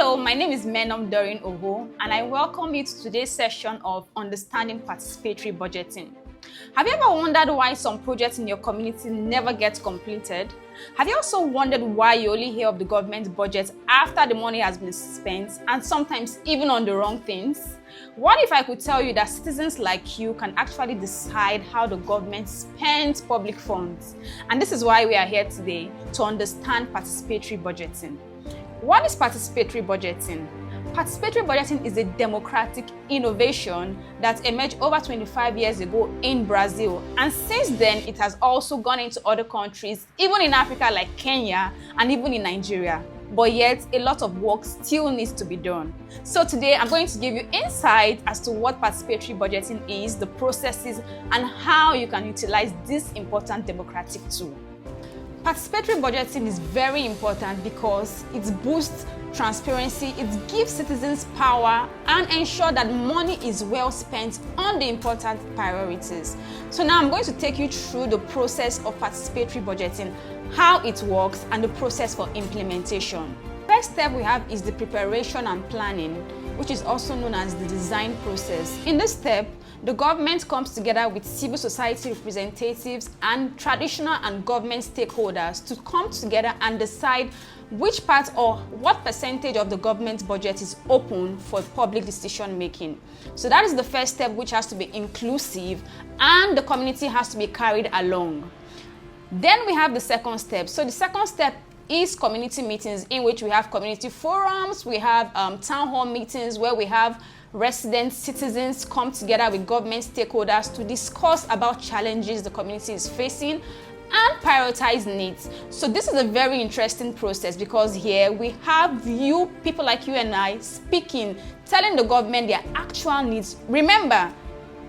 Hello, my name is Menom Dorin Oho, and I welcome you to today's session of Understanding Participatory Budgeting. Have you ever wondered why some projects in your community never get completed? Have you also wondered why you only hear of the government budget after the money has been spent and sometimes even on the wrong things? What if I could tell you that citizens like you can actually decide how the government spends public funds? And this is why we are here today, to understand participatory budgeting. What is participatory budgeting? Participatory budgeting is a democratic innovation that emerged over 25 years ago in Brazil, and since then it has also gone into other countries, even in Africa like Kenya and even in Nigeria. But yet, a lot of work still needs to be done. So today I'm going to give you insight as to what participatory budgeting is, the processes, and how you can utilize this important democratic tool. Participatory budgeting is very important because it boosts transparency, it gives citizens power, and ensures that money is well spent on the important priorities. So now I'm going to take you through the process of participatory budgeting, how it works, and the process for implementation. First step we have is the preparation and planning, which is also known as the design process. In this step, the government comes together with civil society representatives and traditional and government stakeholders to come together and decide which part or what percentage of the government budget is open for public decision making. So that is the first step, which has to be inclusive and the community has to be carried along. Then we have the second step. So the second step is community meetings, in which we have community forums, we have town hall meetings where we have residents, citizens come together with government stakeholders to discuss about challenges the community is facing and prioritize needs. So this is a very interesting process because here we have you, people like you and I, speaking, telling the government their actual needs. Remember,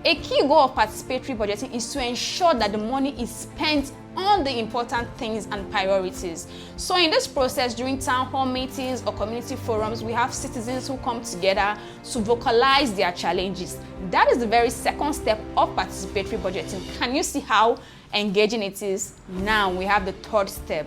a key goal of participatory budgeting is to ensure that the money is spent on the important things and priorities. So in this process, during town hall meetings or community forums, we have citizens who come together to vocalize their challenges. That is the very second step of participatory budgeting. Can you see how engaging it is? Now we have the third step.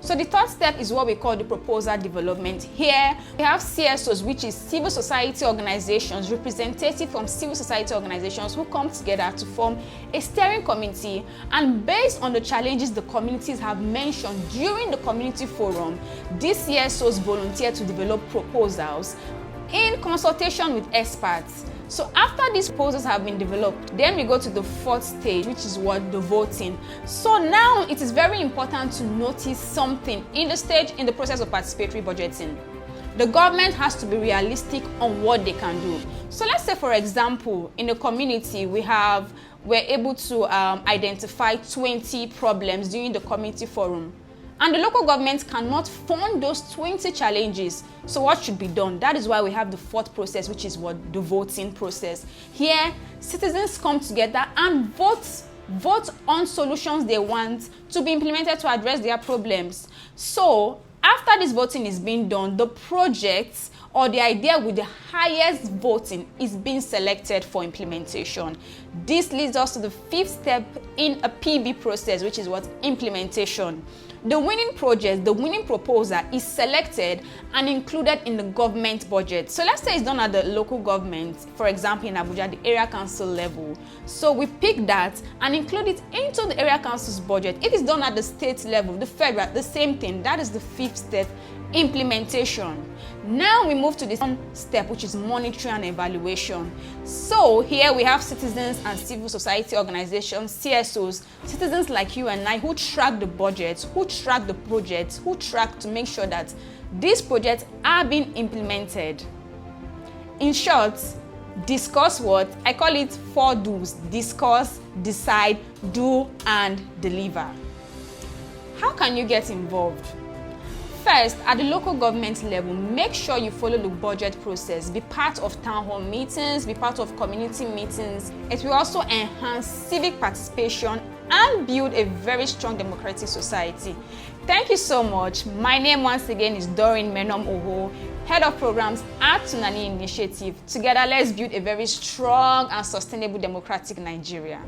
So the third step is what we call the proposal development. Here we have CSOs, which is civil society organizations, representatives from civil society organizations who come together to form a steering committee, and based on the challenges the communities have mentioned during the community forum, these CSOs volunteer to develop proposals in consultation with experts. So after these proposals have been developed, then we go to the fourth stage, which is what? The voting. So now it is very important to notice something in the process of participatory budgeting. The government has to be realistic on what they can do. So let's say, for example, in the community we're able to identify 20 problems during the community forum. And the local government cannot fund those 20 challenges. So what should be done? That is why we have the fourth process, which is what? The voting process. Here, citizens come together and vote on solutions they want to be implemented to address their problems. So after this voting is being done, the project or the idea with the highest voting is being selected for implementation. This leads us to the fifth step in a PB process, which is what? Implementation. The winning project, the winning proposal is selected and included in the government budget. So let's say it's done at the local government, for example in Abuja, the area council level. So we pick that and include it into the area council's budget. If it's done at the state level, the federal, the same thing. That is the fifth step, implementation. Now we move to the second step, which is monitoring and evaluation. So here we have citizens and civil society organizations, CSOs, citizens like you and I, who track the budget, who track the projects, who track to make sure that these projects are being implemented. In short, discuss what? I call it 4 do's. Discuss, decide, do, and deliver. How can you get involved? First, at the local government level, make sure you follow the budget process. Be part of town hall meetings, be part of community meetings. It will also enhance civic participation and build a very strong democratic society. Thank you so much. My name once again is Dorin Menom Oho, Head of Programs at Tunani Initiative. Together, let's build a very strong and sustainable democratic Nigeria.